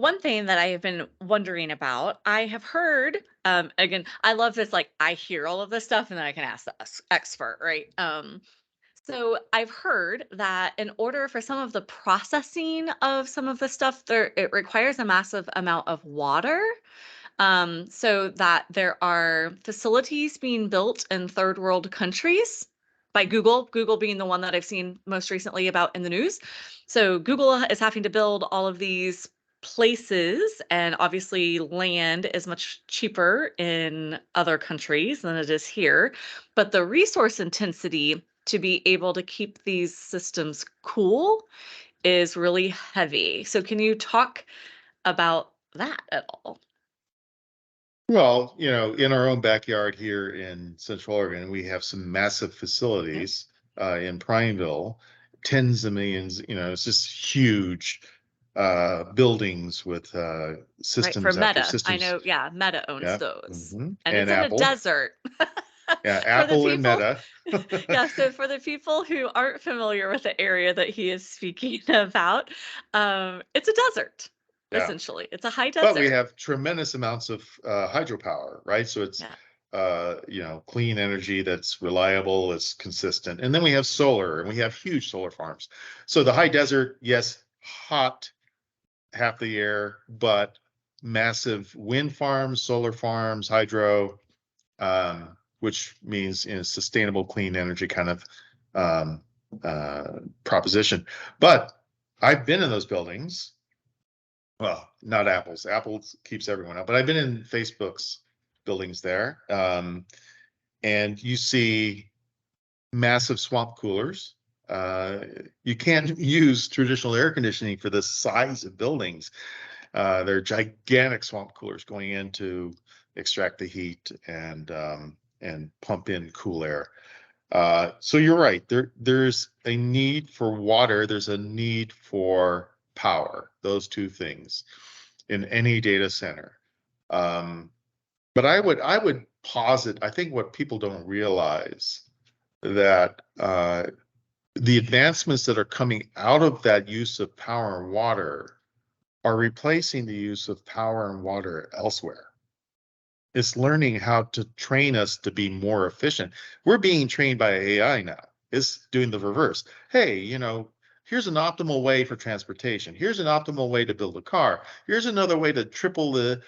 one thing that I have been wondering about, I have heard, again, I love this, like, I hear all of this stuff and then I can ask the expert, right? So I've heard that in order for some of the processing of some of the stuff, it requires a massive amount of water. So that there are facilities being built in third world countries by Google being the one that I've seen most recently about in the news. So Google is having to build all of these places, and obviously land is much cheaper in other countries than it is here. But the resource intensity to be able to keep these systems cool is really heavy. So can you talk about that at all? Well, in our own backyard here in Central Oregon, we have some massive Yeah. facilities in Prineville, tens of millions. It's just huge buildings with Right, for systems after Meta. I systems. know, yeah, Meta owns Yeah, those, and and it's in a Apple. desert. Yeah, For the Apple and people Meta. yeah, so for the people who aren't familiar with the area that he is speaking about, it's a desert, Yeah. essentially. It's a high But we desert. have tremendous amounts of hydropower, right? So it's Yeah, clean energy that's reliable, it's consistent. And then we have solar, and we have huge solar farms. So the high desert, yes, hot half the year, but massive wind farms, solar farms, hydro, which means sustainable clean energy kind of um, proposition. But I've been in those buildings. Well, not Apple's. Apple keeps everyone out, but I've been in Facebook's buildings there, and you see massive swamp coolers. You can't use traditional air conditioning for this size of buildings. They're gigantic swamp coolers going in to extract the heat and pump in cool air. So you're right. There's a need for water. There's a need for power. Those two things in any data center. Um, but I would posit. I think what people don't realize that the advancements that are coming out of that use of power and water are replacing the use of power and water elsewhere. It's learning how to train us to be more efficient. We're being trained by AI now. It's doing the reverse. Hey, here's an optimal way for transportation. Here's an optimal way to build a car. Here's another way to triple the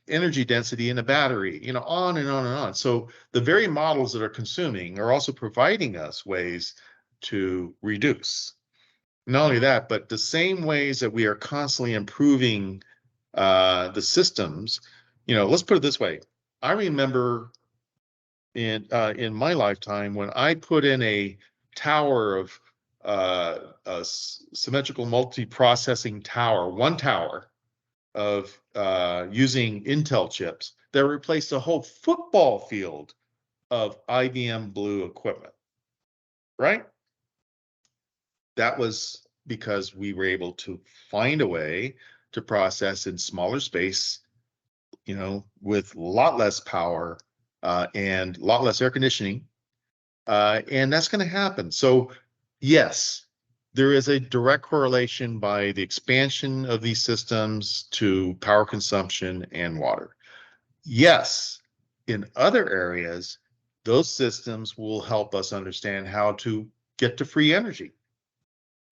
energy density in a battery. On and on and on. So the very models that are consuming are also providing us ways to reduce. Not only that, but the same ways that we are constantly improving the systems. Let's put it this way. I remember in my lifetime when I put in a tower of a symmetrical multi-processing tower, one tower of using Intel chips that replaced a whole football field of IBM Blue equipment, right? That was because we were able to find a way to process in smaller space, with a lot less power and a lot less air conditioning. And that's going to happen. So, yes, there is a direct correlation by the expansion of these systems to power consumption and water. Yes, in other areas, those systems will help us understand how to get to free energy,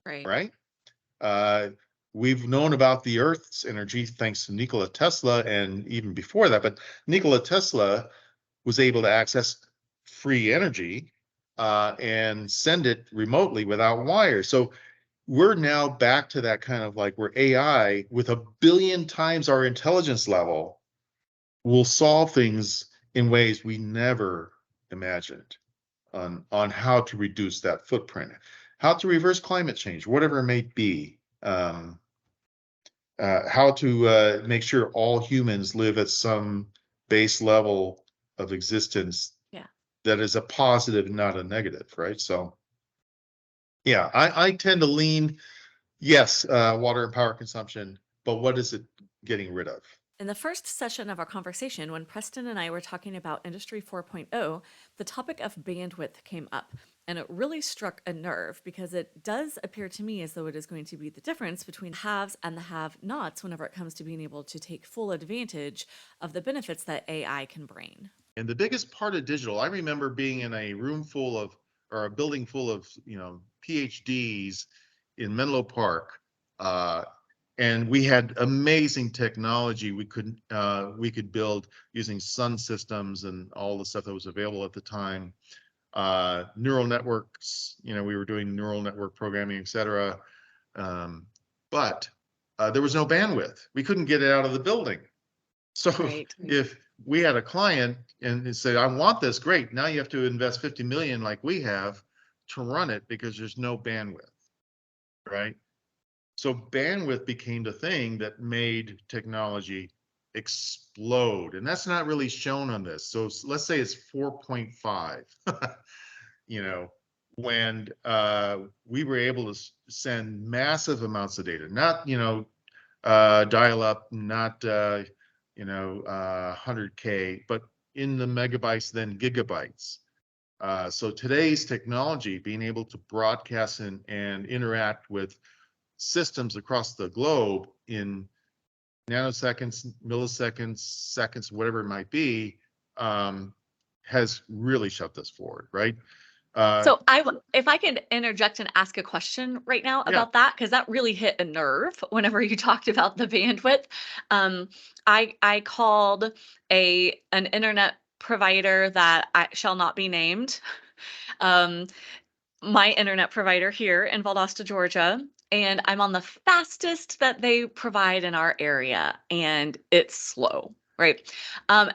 right. right? Uh, we've known about the Earth's energy thanks to Nikola Tesla and even before that, but Nikola Tesla was able to access free energy and send it remotely without wires. So we're now back to that kind of like where AI, with 1 billion times our intelligence level, will solve things in ways we never imagined on how to reduce that footprint, how to reverse climate change, whatever it may be, how to make sure all humans live at some base level of existence Yeah. that is a positive, not a negative, right? So, yeah, I tend to lean, yes, water and power consumption, but what is it getting rid of? In the first session of our conversation, when Preston and I were talking about Industry 4.0, the topic of bandwidth came up. And it really struck a nerve because it does appear to me as though it is going to be the difference between the haves and the have-nots whenever it comes to being able to take full advantage of the benefits that AI can bring. And the biggest part of digital, I remember being in a room full of, or a building full of, PhDs in Menlo Park, and we had amazing technology. We could build using sun systems and all the stuff that was available at the time. Neural networks, we were doing neural network programming, etc. But there was no bandwidth. We couldn't get it out of the building. So Right. if we had a client and they say, I want this, great. Now you have to invest 50 million like we have to run it because there's no bandwidth, right? So bandwidth became the thing that made technology explode. And that's not really shown on this. So let's say it's 4.5, when we were able to send massive amounts of data, not, dial up, not, 100K, but in the megabytes, then gigabytes. So today's technology, being able to broadcast and interact with systems across the globe in nanoseconds, milliseconds, seconds, whatever it might be, has really shoved us forward, right? So if I could interject and ask a question right now Yeah, about that, because that really hit a nerve whenever you talked about the bandwidth. Um, I called an internet provider that I shall not be named. Um, my internet provider here in Valdosta, Georgia, and I'm on the fastest that they provide in our area, and it's slow, right?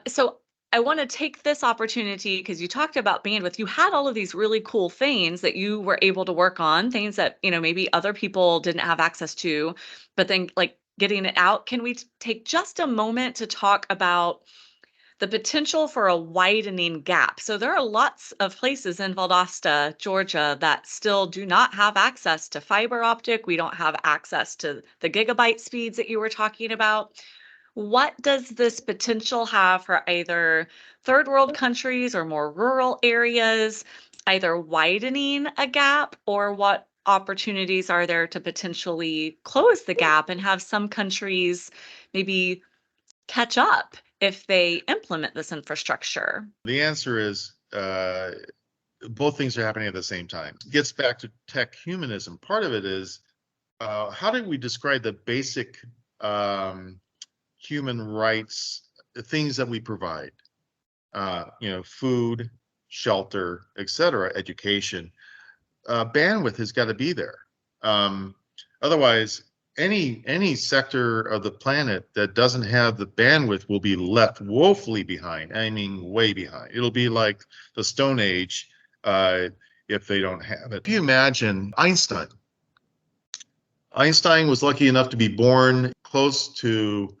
So I want to take this opportunity because you talked about bandwidth. You had all of these really cool things that you were able to work on, things that, maybe other people didn't have access to, but then like getting it out. Can we take just a moment to talk about the potential for a widening gap? So there are lots of places in Valdosta, Georgia, that still do not have access to fiber optic. We don't have access to the gigabyte speeds that you were talking about. What does this potential have for either third world countries or more rural areas, either widening a gap, or what opportunities are there to potentially close the gap and have some countries maybe catch up if they implement this infrastructure? the answer is both things are happening at the same time. It gets back to tech humanism. Part of it is how do we describe the basic human rights, the things that we provide? Food, shelter, etc., education. Bandwidth has got to be there. Otherwise, any sector of the planet that doesn't have the bandwidth will be left woefully behind. I mean, way behind. It'll be like the Stone Age if they don't have it. If you imagine Einstein. Einstein was lucky enough to be born close to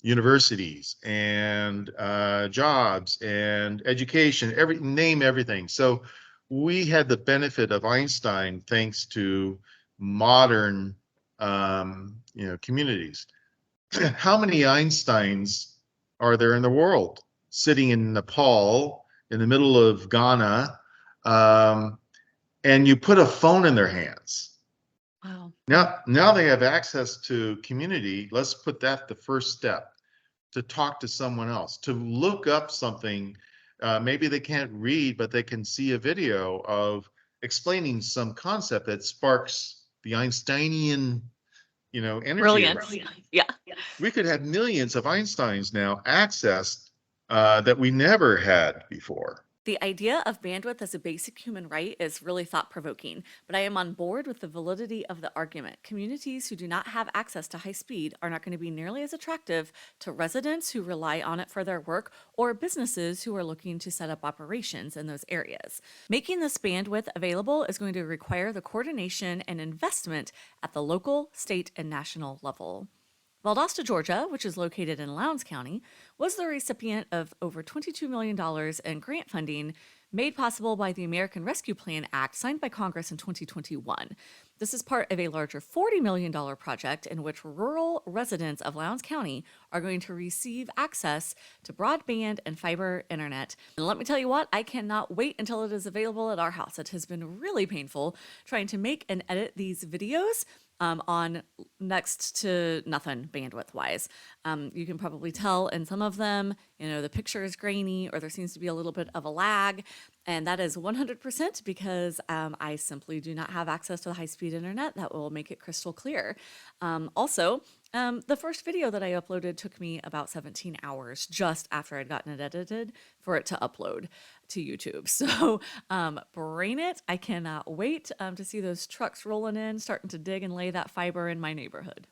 universities and jobs and education, name everything. So we had the benefit of Einstein thanks to modern communities. How many Einsteins are there in the world? Sitting in Nepal, in the middle of Ghana, and you put a phone in their hands. Wow. Now they have access to community. Let's put that the first step, to talk to someone else, to look up something. Maybe they can't read, but they can see a video of explaining some concept that sparks the Einsteinian, energy. Brilliant. Yeah. We could have millions of Einsteins now accessed that we never had before. The idea of bandwidth as a basic human right is really thought provoking, but I am on board with the validity of the argument. Communities who do not have access to high speed are not going to be nearly as attractive to residents who rely on it for their work or businesses who are looking to set up operations in those areas. Making this bandwidth available is going to require the coordination and investment at the local, state, and national level. Valdosta, Georgia, which is located in Lowndes County, was the recipient of over $22 million in grant funding made possible by the American Rescue Plan Act signed by Congress in 2021. This is part of a larger $40 million project in which rural residents of Lowndes County are going to receive access to broadband and fiber internet. And let me tell you what, I cannot wait until it is available at our house. It has been really painful trying to make and edit these videos on next to nothing bandwidth wise. You can probably tell in some of them, the picture is grainy or there seems to be a little bit of a lag. And that is 100% because I simply do not have access to the high speed internet that will make it crystal clear. Also, the first video that I uploaded took me about 17 hours just after I'd gotten it edited for it to upload to YouTube. So, brain it. I cannot wait to see those trucks rolling in, starting to dig and lay that fiber in my neighborhood.